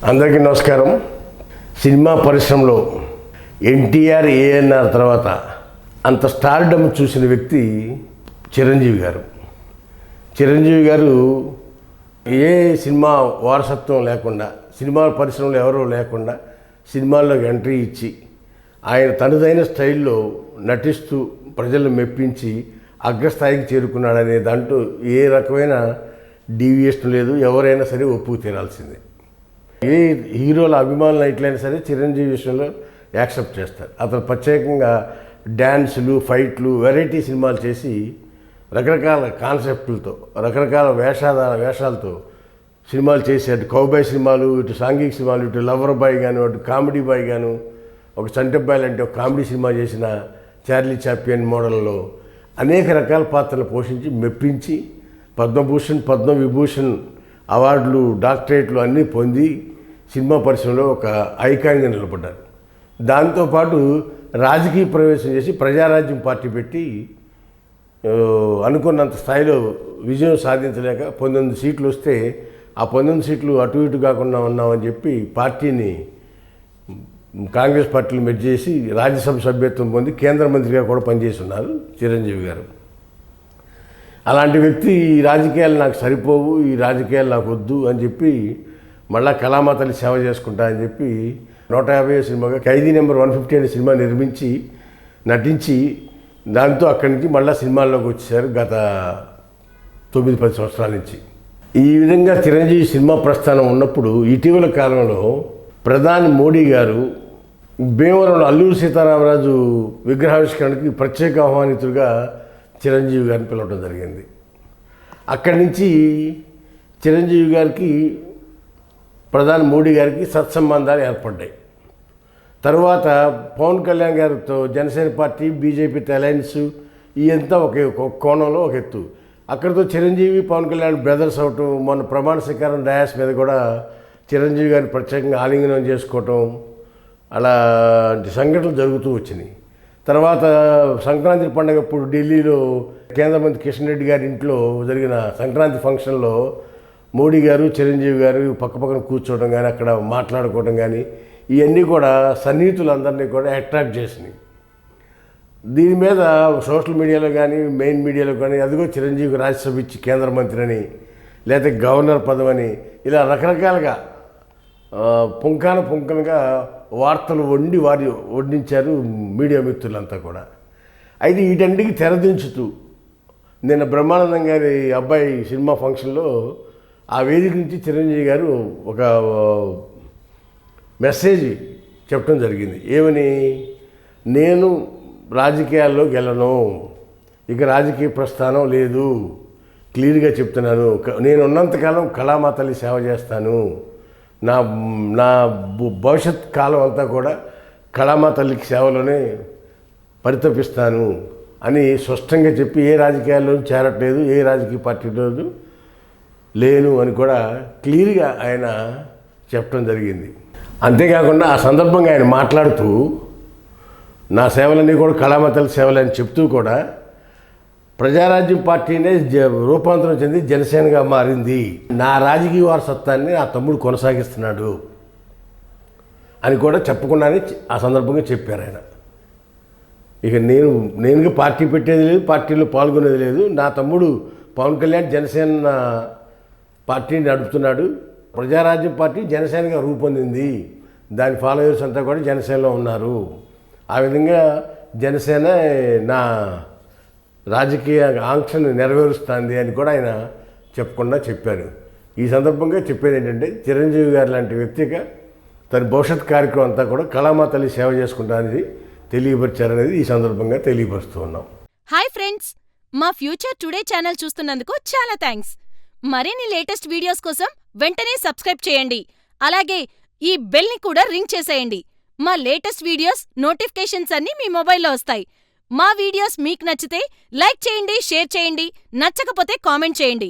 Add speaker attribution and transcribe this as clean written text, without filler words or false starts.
Speaker 1: అందరికీ నమస్కారం. సినిమా పరిశ్రమలో ఎన్టీఆర్, ఏఎన్ఆర్ తర్వాత అంత స్టార్డమ్ చూసిన వ్యక్తి చిరంజీవి గారు. చిరంజీవి గారు ఏ సినిమా వారసత్వం లేకుండా, సినిమా పరిశ్రమలో ఎవరో లేకుండా సినిమాల్లోకి ఎంట్రీ ఇచ్చి ఆయన తనదైన స్టైల్లో నటిస్తూ ప్రజలను మెప్పించి అగ్రస్థాయికి చేరుకున్నాడనే దాంట్లో ఏ రకమైన డీవియేషన్ లేదు. ఎవరైనా సరే ఒప్పుకు తీరాల్సిందే. ఏ హీరోల అభిమానులు ఎట్లయినా సరే చిరంజీవి విషయంలో యాక్సెప్ట్ చేస్తారు. అతను ప్రత్యేకంగా డ్యాన్సులు, ఫైట్లు, వెరైటీ సినిమాలు చేసి రకరకాల కాన్సెప్టులతో, రకరకాల వేషాలతో సినిమాలు చేసి, అటు కౌబాయ్ సినిమాలు, ఇటు సాంఘిక సినిమాలు, ఇటు లవర్ బాయ్ గాను, అటు కామెడీ బాయ్ గాను, ఒక చంటబ్బాయ్ లాంటి ఒక కామెడీ సినిమా చేసిన చార్లీ చాప్లిన్ మోడల్లో అనేక రకాల పాత్రలు పోషించి మెప్పించి పద్మభూషణ్, పద్మవిభూషణ్ అవార్డులు, డాక్టరేట్లు అన్నీ పొంది సినిమా పరిశ్రమలో ఒక ఐకాన్గా నిలబడ్డారు. దాంతోపాటు రాజకీయ ప్రవేశం చేసి ప్రజారాజ్యం పార్టీ పెట్టి అనుకున్నంత స్థాయిలో విజయం సాధించలేక 19 సీట్లు వస్తే ఆ 19 సీట్లు అటు ఇటు కాకుండా ఉన్నామని చెప్పి పార్టీని కాంగ్రెస్ పార్టీలు మెర్జ్ చేసి రాజ్యసభ సభ్యత్వం పొంది కేంద్ర మంత్రిగా కూడా పనిచేస్తున్నారు చిరంజీవి గారు. అలాంటి వ్యక్తి ఈ రాజకీయాలు నాకు సరిపోవు, ఈ రాజకీయాలు నాకు వద్దు అని చెప్పి మళ్ళా కళామాతల్లి సేవ చేసుకుంటా అని చెప్పి 150 సినిమాగా ఖైదీ నెంబర్ 150 అనే సినిమా నిర్మించి నటించి దాంతో అక్కడి నుంచి మళ్ళీ సినిమాల్లోకి వచ్చేసారు గత 9-10 సంవత్సరాల నుంచి. ఈ విధంగా చిరంజీవి సినిమా ప్రస్థానం ఉన్నప్పుడు ఇటీవల కాలంలో ప్రధాని మోడీ గారు భీమవరంలో అల్లూరి సీతారామరాజు విగ్రహావిష్కరణకి ప్రత్యేక ఆహ్వానితుడిగా చిరంజీవి గారిని పిలవడం జరిగింది. అక్కడి నుంచి చిరంజీవి గారికి ప్రధాని మోడీ గారికి సత్సంబంధాలు ఏర్పడ్డాయి. తర్వాత పవన్ కళ్యాణ్ గారితో జనసేన పార్టీ, బీజేపీతో అలయన్స్ ఇదంతా ఒక కోణంలో ఒక ఎత్తు. అక్కడితో చిరంజీవి, పవన్ కళ్యాణ్ బ్రదర్స్ అవటం, మొన్న ప్రమాణ స్వీకారం డయాస్ మీద కూడా చిరంజీవి గారిని ప్రత్యేకంగా ఆలింగనం చేసుకోవటం, అలాంటి సంఘటనలు జరుగుతూ వచ్చినాయి. తర్వాత సంక్రాంతి పండుగప్పుడు ఢిల్లీలో కేంద్ర మంత్రి కిషన్ రెడ్డి గారి ఇంట్లో జరిగిన సంక్రాంతి ఫంక్షన్లో మోడీ గారు, చిరంజీవి గారు పక్కపక్కన కూర్చోవడం కానీ, అక్కడ మాట్లాడుకోవడం కానీ, ఇవన్నీ కూడా సన్నిహితులందరినీ కూడా అట్రాక్ట్ చేసినాయి. దీని మీద సోషల్ మీడియాలో కానీ, మెయిన్ మీడియాలో కానీ అదిగో చిరంజీవికి రాజ్యసభ ఇచ్చి కేంద్ర మంత్రి అని, లేకపోతే గవర్నర్ పదవని, ఇలా రకరకాలుగా పుంఖానుగా వార్తలు వడ్డించారు మీడియా మిత్రులంతా కూడా. అయితే వీటన్నిటికీ తెరదించుతూ నిన్న బ్రహ్మానందం గారి అబ్బాయి సినిమా ఫంక్షన్లో ఆ వేదిక నుంచి చిరంజీవి గారు ఒక మెసేజ్ చెప్పడం జరిగింది. ఏమని? నేను రాజకీయాల్లోకి వెళ్ళను, ఇక రాజకీయ ప్రస్థానం లేదు, క్లియర్గా చెప్తున్నాను. నేను ఉన్నంతకాలం కళామాతల్లి సేవ చేస్తాను, నా భవిష్యత్ కాలం అంతా కూడా కళామాతల్లికి సేవలోనే పరితపిస్తాను అని స్పష్టంగా చెప్పి ఏ రాజకీయాల్లో చేరట్లేదు, ఏ రాజకీయ పార్టీలో లేను అని కూడా క్లియర్గా ఆయన చెప్పడం జరిగింది. అంతేకాకుండా ఆ సందర్భంగా ఆయన మాట్లాడుతూ నా సేవలన్నీ కూడా కళామాతల్లి సేవలని చెప్తూ కూడా ప్రజారాజ్యం పార్టీనే రూపాంతరం చెంది జనసేనగా మారింది, నా రాజకీయ వారసత్వాన్ని నా తమ్ముడు కొనసాగిస్తున్నాడు అని కూడా చెప్పకుండానే ఆ సందర్భంగా చెప్పారు ఆయన. ఇక నేనుగా పార్టీ పెట్టేది లేదు, పార్టీలో పాల్గొనేది లేదు, నా తమ్ముడు పవన్ కళ్యాణ్ జనసేన పార్టీని నడుపుతున్నాడు, ప్రజారాజ్యం పార్టీ జనసేనగా రూపొందింది, దాని ఫాలోవర్స్ అంతా కూడా జనసేనలో ఉన్నారు, ఆ విధంగా జనసేన నా రాజకీయ ఆంక్షను నెరవేరుస్తుంది అని కూడా ఆయన చెప్పకుండా చెప్పారు. ఈ సందర్భంగా చెప్పేది ఏంటంటే చిరంజీవి గారు లాంటి వ్యక్తిగా తన భవిష్యత్ కార్యక్రమం అంతా కూడా కళామాతల్లి సేవ చేసుకుంటానని తెలియపరిచారనేది ఈ సందర్భంగా తెలియపరుస్తూ ఉన్నాం.
Speaker 2: హాయ్ ఫ్రెండ్స్, మా ఫ్యూచర్ టుడే ఛానల్ చూస్తున్నందుకు చాలా థ్యాంక్స్. మరిన్ని లేటెస్ట్ వీడియోస్ కోసం వెంటనే సబ్స్క్రైబ్ చేయండి. అలాగే ఈ బెల్ ని కూడా రింగ్ చేసేయండి. మా లేటెస్ట్ వీడియోస్ నోటిఫికేషన్స్ అన్నీ మీ మొబైల్లో వస్తాయి. మా వీడియోస్ మీకు నచ్చితే లైక్ చేయండి, షేర్ చేయండి, నచ్చకపోతే కామెంట్ చేయండి.